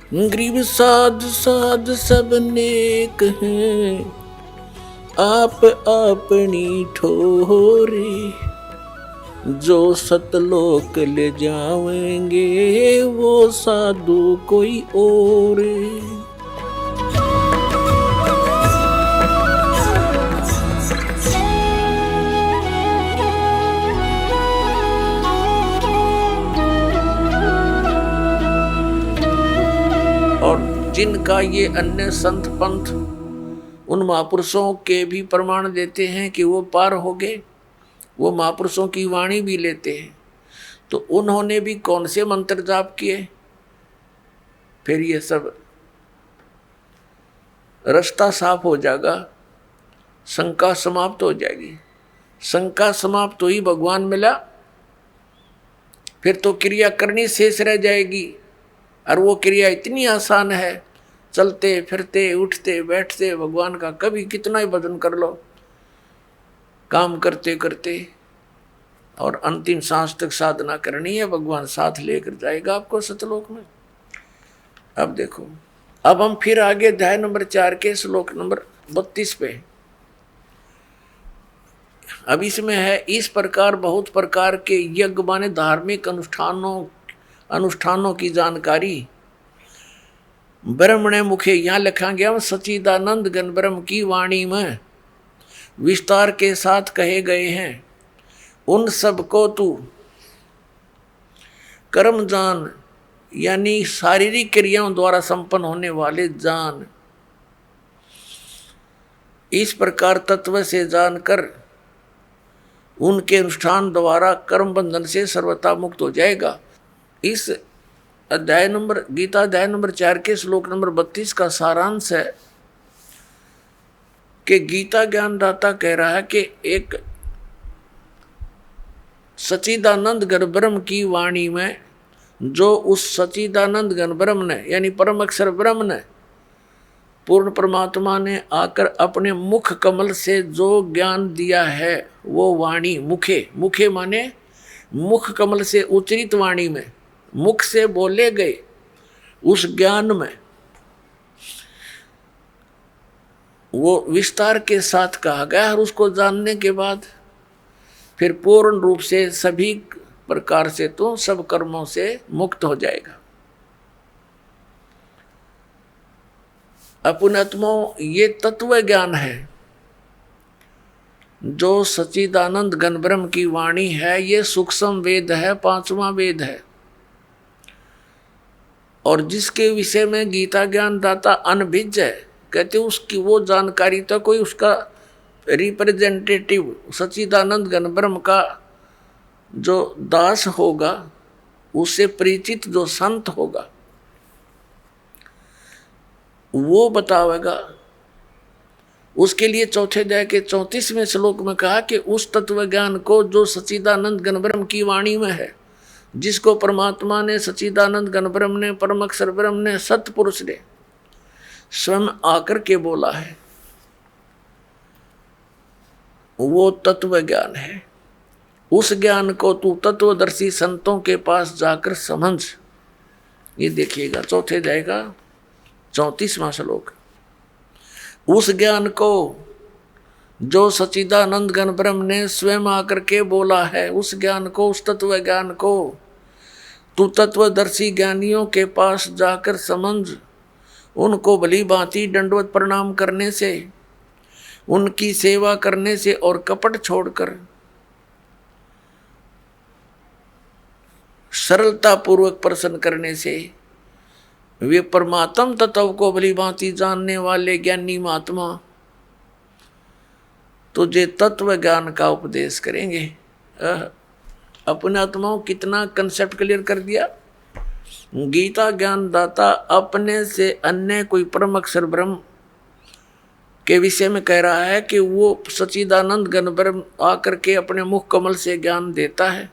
गरीब साध साध सब नेक हैं, आप अपनी ठोरे। जो सतलोक ले जावेंगे वो साधु कोई और। और जिनका ये अन्य संत पंथ उन महापुरुषों के भी प्रमाण देते हैं कि वो पार हो गए, वो महापुरुषों की वाणी भी लेते हैं, तो उन्होंने भी कौन से मंत्र जाप किए, फिर ये सब रास्ता साफ हो जाएगा, शंका समाप्त हो जाएगी। शंका समाप्त हुई, भगवान मिला, फिर तो क्रिया करनी शेष रह जाएगी। और वो क्रिया इतनी आसान है, चलते फिरते उठते बैठते भगवान का कभी कितना ही भजन कर लो, काम करते करते, और अंतिम सांस तक साधना करनी है, भगवान साथ लेकर जाएगा आपको सतलोक में। अब देखो, अब हम फिर आगे अध्याय नंबर 4 के श्लोक नंबर 32 पे। अब इसमें है, इस प्रकार बहुत प्रकार के यज्ञ माने धार्मिक अनुष्ठानों की जानकारी ब्रह्मणे मुखे यहाँ लिखा गया, सच्चिदानंद घन ब्रह्म की वाणी में विस्तार के साथ कहे गए हैं। उन सब को तू कर्म जान, यानी शारीरिक क्रियाओं द्वारा संपन्न होने वाले जान। इस प्रकार तत्व से जानकर उनके अनुष्ठान द्वारा कर्म बंधन से सर्वथा मुक्त हो जाएगा। इस अध्याय नंबर गीता अध्याय नंबर 4 के श्लोक नंबर 32 का सारांश है कि गीता ज्ञानदाता कह रहा है कि एक सच्चिदानंद घन ब्रह्म की वाणी में, जो उस सच्चिदानंद घन ब्रह्म ने यानी परम अक्षर ब्रह्म ने, पूर्ण परमात्मा ने आकर अपने मुख कमल से जो ज्ञान दिया है, वो वाणी मुखे, मुखे माने मुख कमल से उच्चरित वाणी में, मुख से बोले गए उस ज्ञान में वो विस्तार के साथ कहा गया। और उसको जानने के बाद फिर पूर्ण रूप से सभी प्रकार से तो सब कर्मों से मुक्त हो जाएगा। अपुणात्मा ये तत्व ज्ञान है जो सच्चिदानंद घन ब्रह्म की वाणी है, ये सूक्ष्म वेद है, 5वां वेद है, और जिसके विषय में गीता ज्ञान दाता अनभिज्ञ है, कहते उसकी वो जानकारी तो कोई उसका रिप्रेजेंटेटिव सच्चिदानंद घन ब्रह्म का जो दास होगा, उससे परिचित जो संत होगा, वो बतावेगा। उसके लिए चौथे अध्याय के 34वें श्लोक में कहा कि उस तत्व ज्ञान को जो सच्चिदानंद घन ब्रह्म की वाणी में है, जिसको परमात्मा ने, सच्चिदानंद घन ब्रह्म ने, परम अक्षर ब्रह्म ने, सतपुरुष ने स्वयं आकर के बोला है, वो तत्व ज्ञान है। उस ज्ञान को तू तत्वदर्शी संतों के पास जाकर समझ। ये देखिएगा चौथे अध्याय का 34वां श्लोक। उस ज्ञान को जो सच्चिदानंद घन ब्रह्म ने स्वयं आकर के बोला है, उस ज्ञान को, उस तत्व ज्ञान को तू तत्वदर्शी ज्ञानियों के पास जाकर समझ। उनको भली भांति दंडवत प्रणाम करने से, उनकी सेवा करने से और कपट छोड़कर सरलता पूर्वक प्रसन्न करने से वे परमात्म तत्व को भली भांति जानने वाले ज्ञानी महात्मा तुझे तत्व ज्ञान का उपदेश करेंगे। अपने आत्माओं कितना कंसेप्ट क्लियर कर दिया। गीता ज्ञान दाता अपने से अन्य कोई परम अक्षर ब्रह्म के विषय में कह रहा है कि वो सच्चिदानंद घन ब्रह्म आकर के अपने मुख कमल से ज्ञान देता है,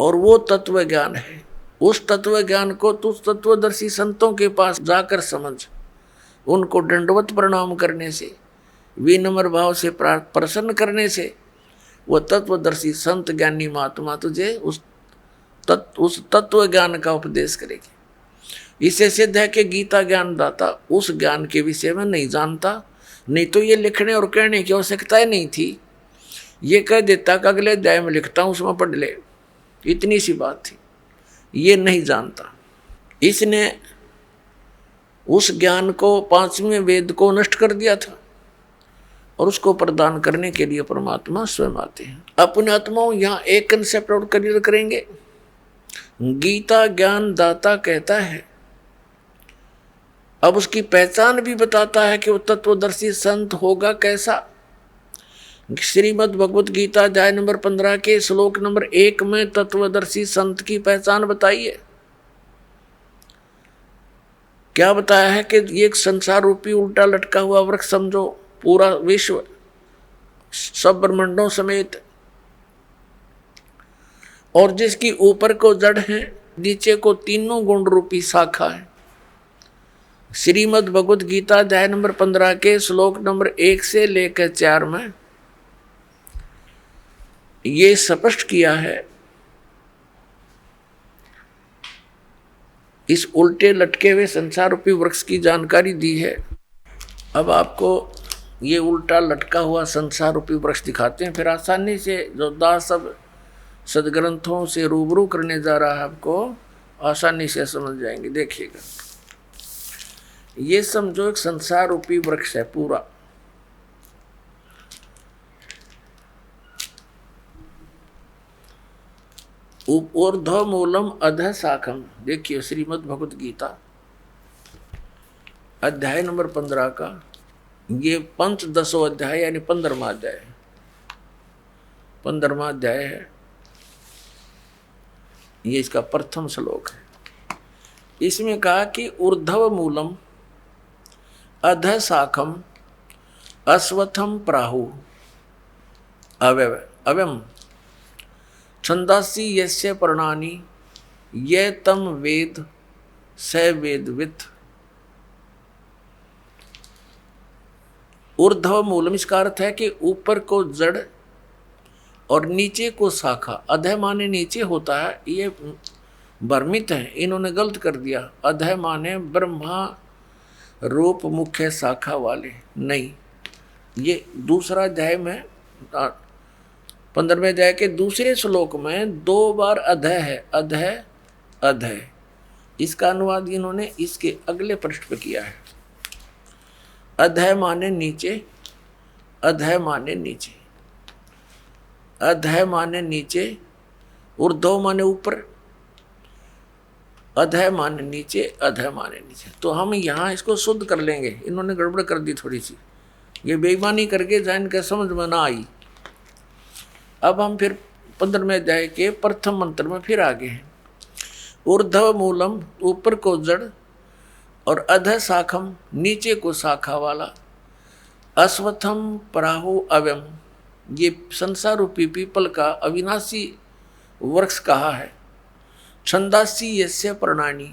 और वो तत्व ज्ञान है। उस तत्व ज्ञान को तू तत्वदर्शी संतों के पास जाकर समझ। उनको दंडवत प्रणाम करने से, विनम्र भाव से प्रसन्न करने से वह तत्वदर्शी संत ज्ञानी महात्मा तुझे उस तत्व ज्ञान का उपदेश करेगी। इससे सिद्ध है कि गीता ज्ञान दाता उस ज्ञान के विषय में नहीं जानता, नहीं तो ये लिखने और कहने की आवश्यकता ही नहीं थी। ये कह देता कि अगले अध्याय में लिखता हूं, उसमें पढ़ ले, इतनी सी बात थी। ये नहीं जानता, इसने उस ज्ञान को, पांचवें वेद को नष्ट कर दिया था, और उसको प्रदान करने के लिए परमात्मा स्वयं आते हैं। अपने आत्माओं यहाँ एक कंसेप्ट और क्लियर करेंगे। गीता ज्ञान दाता कहता है, अब उसकी पहचान भी बताता है कि वो तत्वदर्शी संत होगा कैसा। श्रीमद् भगवत गीता अध्याय नंबर 15 के श्लोक नंबर 1 में तत्वदर्शी संत की पहचान बताई है। क्या बताया है कि ये एक संसार रूपी उल्टा लटका हुआ वृक्ष समझो, पूरा विश्व सब ब्रह्मांडों समेत, और जिसकी ऊपर को जड़ है, नीचे को तीनों गुण रूपी शाखा है। श्रीमद् भगवत गीता अध्याय नंबर 15 के श्लोक नंबर 1 से लेकर 4 में ये स्पष्ट किया है, इस उल्टे लटके हुए संसार रूपी वृक्ष की जानकारी दी है। अब आपको ये उल्टा लटका हुआ संसार रूपी वृक्ष दिखाते हैं, फिर आसानी से जो दास सब सदग्रंथों से रूबरू करने जा रहा है, आपको आसानी से समझ जाएंगे। देखिएगा, ये समझो एक संसार रूपी वृक्ष है पूरा, ऊर्ध्व मूलम अधः शाखम। देखिए श्रीमद् भगवत गीता अध्याय नंबर 15 का ये पंचदशो अध्याय यानी 15वां अध्याय, 15वां अध्याय है। ये इसका प्रथम श्लोक है। इसमें कहा कि ऊर्ध्व मूलम अधः शाखम अश्वत्थम प्राहु अव्यम छंदासी यस्य पर्णानि ये तम वेद स वेदवित्। ऊर्ध्व मूलम इसका अर्थ है कि ऊपर को जड़ और नीचे को शाखा। अधः माने नीचे होता है, ये भ्रमित है, इन्होंने गलत कर दिया। अधः माने ब्रह्मा रूप मुख्य शाखा वाले, नहीं। ये दूसरा अध्याय में 15वें अध्याय के दूसरे श्लोक में 2 बार अधः है, अधः अधः। इसका अनुवाद इन्होंने इसके अगले पृष्ठ पे किया है। अधः माने नीचे, अधः माने नीचे, अधः माने नीचे, ऊर्ध्व माने ऊपर, अधः माने नीचे, अधः माने नीचे। तो हम यहाँ इसको शुद्ध कर लेंगे, इन्होंने गड़बड़ कर दी थोड़ी सी, ये बेईमानी करके जान के समझ में ना आई। अब हम फिर 15वें अध्याय के प्रथम मंत्र में फिर आगे हैं। ऊर्ध्व मूलम ऊपर को जड़ और अधः शाखम नीचे को शाखा वाला, अश्वत्थम प्राहु अव्यम ये संसार रूपी पीपल का अविनाशी वृक्ष कहा है। छंदासी यस्य पर्णानि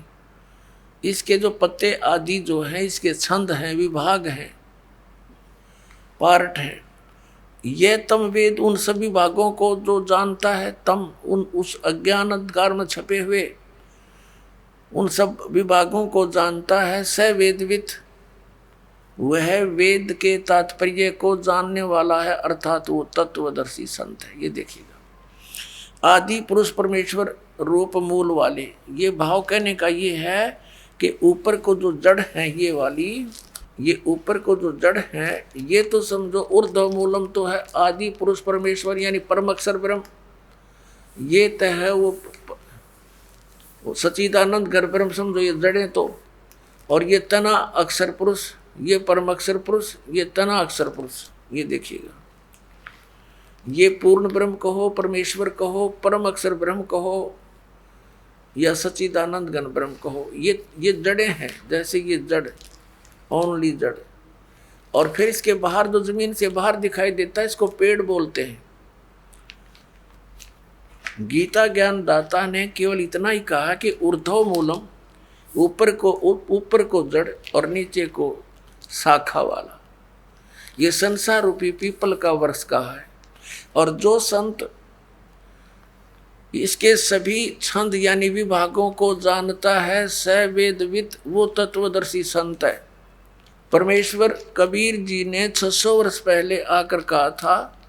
इसके जो पत्ते आदि जो हैं, इसके छंद हैं, विभाग हैं, पार्ट हैं। ये तम वेद उन सभी भागों को जो जानता है, तम उन उस अज्ञान अंधकार में छपे हुए उन सब विभागों को जानता है। स वेदवित् वह वेद के तात्पर्य को जानने वाला है, अर्थात वो तत्वदर्शी संत है। ये देखिएगा, आदि पुरुष परमेश्वर रूप मूल वाले, ये भाव कहने का ये है कि ऊपर को जो जड़ है ये वाली, ये ऊपर को जो जड़ है ये तो समझो ऊर्ध्व मूलम तो है आदि पुरुष परमेश्वर यानी परम अक्षर ब्रह्म, ये तो है वो सच्चिदानंद घर ब्रह्म समझो, ये जड़ें तो। और ये तना अक्षर पुरुष, ये परम अक्षर पुरुष, ये तना अक्षर पुरुष। ये देखिएगा, ये पूर्ण ब्रह्म कहो, परमेश्वर कहो, परम अक्षर ब्रह्म कहो या सच्चिदानंद घन ब्रह्म कहो, ये जड़ें हैं। जैसे ये जड़, ओनली जड़, और फिर इसके बाहर जो जमीन से बाहर दिखाई देता है इसको पेड़ बोलते हैं। गीता ज्ञान दाता ने केवल इतना ही कहा कि ऊर्ध्व मूलम ऊपर को जड़ और नीचे को शाखा वाला, ये संसार रूपी पीपल का वृक्ष कहा है। और जो संत इसके सभी छंद यानी विभागों को जानता है स वेदवित, वो तत्वदर्शी संत है। परमेश्वर कबीर जी ने 600 वर्ष पहले आकर कहा था,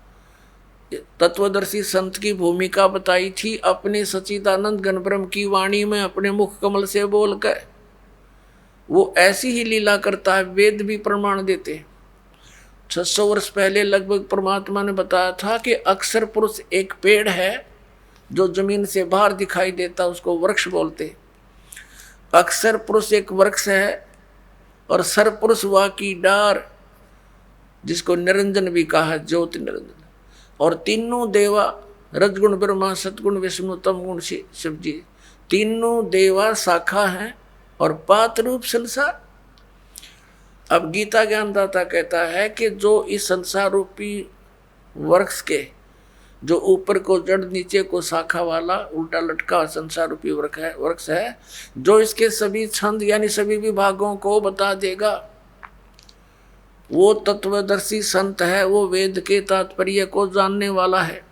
तत्वदर्शी संत की भूमिका बताई थी अपने सच्चिदानंद घन ब्रह्म की वाणी में अपने मुख कमल से बोलकर। वो ऐसी ही लीला करता है, वेद भी प्रमाण देते। 600 वर्ष पहले लगभग परमात्मा ने बताया था कि अक्षर पुरुष एक पेड़ है जो जमीन से बाहर दिखाई देता, उसको वृक्ष बोलते। अक्षर पुरुष एक वृक्ष है और सरपुरुष वा की डार, जिसको निरंजन भी कहा है, ज्योति निरंजन। और तीनों देवा, रजगुण ब्रह्मा, सतगुण विष्णु, तम गुण शिव जी, तीनों देवा शाखा हैं और पात रूप संसार। अब गीता ज्ञानदाता कहता है कि जो इस संसार रूपी वृक्ष के, जो ऊपर को जड़ नीचे को शाखा वाला उल्टा लटका संसार रूपी वृक्ष है, जो इसके सभी छंद यानी सभी विभागों को बता देगा, वो तत्वदर्शी संत है, वो वेद के तात्पर्य को जानने वाला है।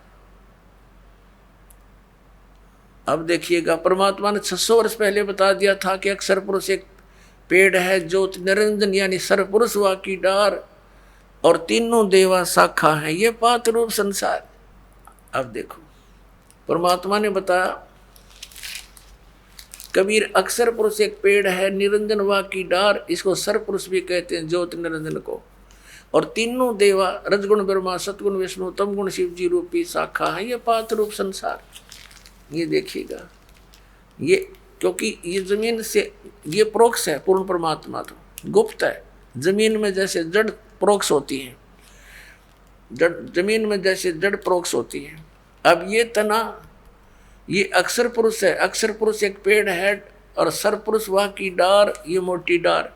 अब देखिएगा, परमात्मा ने 600 वर्ष पहले बता दिया था कि अक्षर पुरुष एक पेड़ है, ज्योति निरंजन यानी सरपुरुष वा की डार, और तीनों देवा शाखा है, ये पात रूप संसार। अब देखो, परमात्मा ने बताया कबीर अक्षर पुरुष एक पेड़ है, निरंजन वा की डार, इसको सरपुरुष भी कहते हैं, ज्योति निरंजन को। और तीनों देवा, रजगुण ब्रह्मा, सतगुण विष्णु, तम गुण शिव जी रूपी शाखा है, ये पात रूप संसार। ये देखिएगा, ये क्योंकि ये जमीन से, ये प्रोक्ष है, पूर्ण परमात्मा तो गुप्त है। जमीन में जैसे जड़ प्रोक्ष होती है, जमीन में जैसे जड़ प्रोक्ष होती है। अब ये तना, ये अक्षर पुरुष है, अक्षर पुरुष एक पेड़ है, और सरपुरुष वा की डार, ये मोटी डार।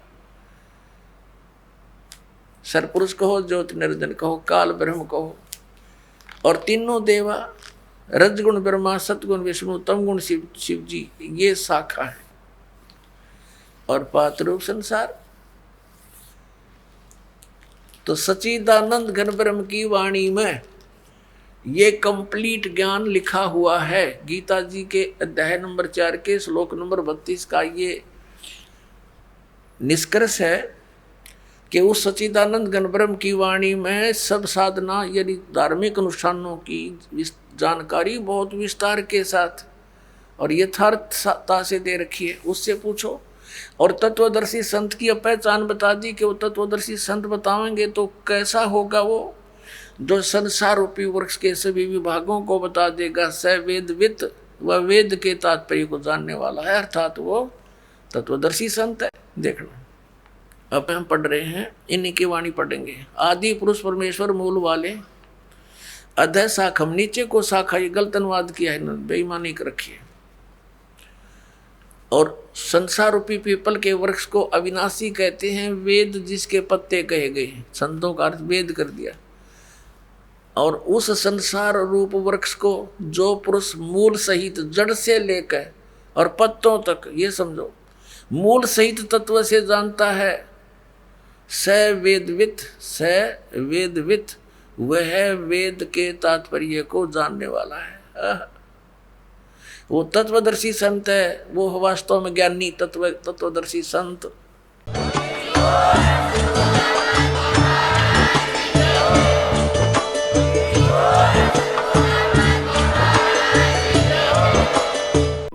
सरपुरुष कहो, ज्योति निरंजन कहो, काल ब्रह्म कहो। और तीनों देवा, रजगुण ब्रह्मा, सतगुण विष्णु, तम गुण शिव जी, ये शाखा है। और पात रूप संसार, तो सच्चिदानंद घन ब्रह्म की वाणी में ये कंप्लीट ज्ञान लिखा हुआ है। गीता जी के अध्याय नंबर 4 के श्लोक नंबर 32 का ये निष्कर्ष है कि उस सच्चिदानंद घन ब्रह्म की वाणी में सब साधना यानी धार्मिक अनुष्ठानों की जानकारी बहुत विस्तार के साथ और यथार्थता से दे रखी है। उससे पूछो। और तत्वदर्शी संत की पहचान बता दी कि वो तत्वदर्शी संत बताएंगे तो कैसा होगा, वो जो संसार रूपी वृक्ष के सभी विभागों को बता देगा। स वेदवित, वह वेद के तात्पर्य को जानने वाला है, अर्थात वो तत्वदर्शी संत है। देखना, अब हम पढ़ रहे हैं, इन्हीं की वाणी पढ़ेंगे। आदि पुरुष परमेश्वर मूल वाले, अधः शाखम, नीचे को शाखा, ये गलत अनुवाद किया है, बेईमानी कर रखी है। और संसार रूपी पीपल के वृक्ष को अविनाशी कहते हैं, वेद जिसके पत्ते कहे गए, संतों का अर्थ वेद कर दिया। और उस संसार रूप वृक्ष को जो पुरुष मूल सहित जड़ से लेकर और पत्तों तक, ये समझो, मूल सहित तत्व से जानता है, स वेदवित, वह वेद के तात्पर्य को जानने वाला है। वो तत्वदर्शी संत है, वो वास्तव में ज्ञानी तत्वदर्शी संत।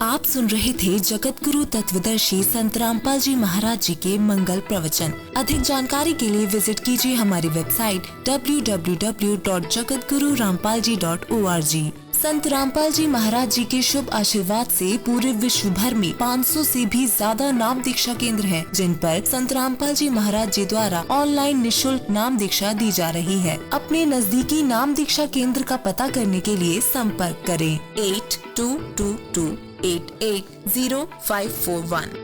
आप सुन रहे थे जगत गुरु तत्वदर्शी संत रामपाल जी महाराज जी के मंगल प्रवचन। अधिक जानकारी के लिए विजिट कीजिए हमारी वेबसाइट www.jagatgururampalji.org। संत रामपाल जी महाराज जी के शुभ आशीर्वाद से पूरे विश्व भर में 500 से भी ज्यादा नाम दीक्षा केंद्र हैं, जिन पर संत रामपाल जी महाराज जी द्वारा ऑनलाइन निशुल्क नाम दीक्षा दी जा रही है। अपने नजदीकी नाम दीक्षा केंद्र का पता करने के लिए संपर्क करें 8222880541।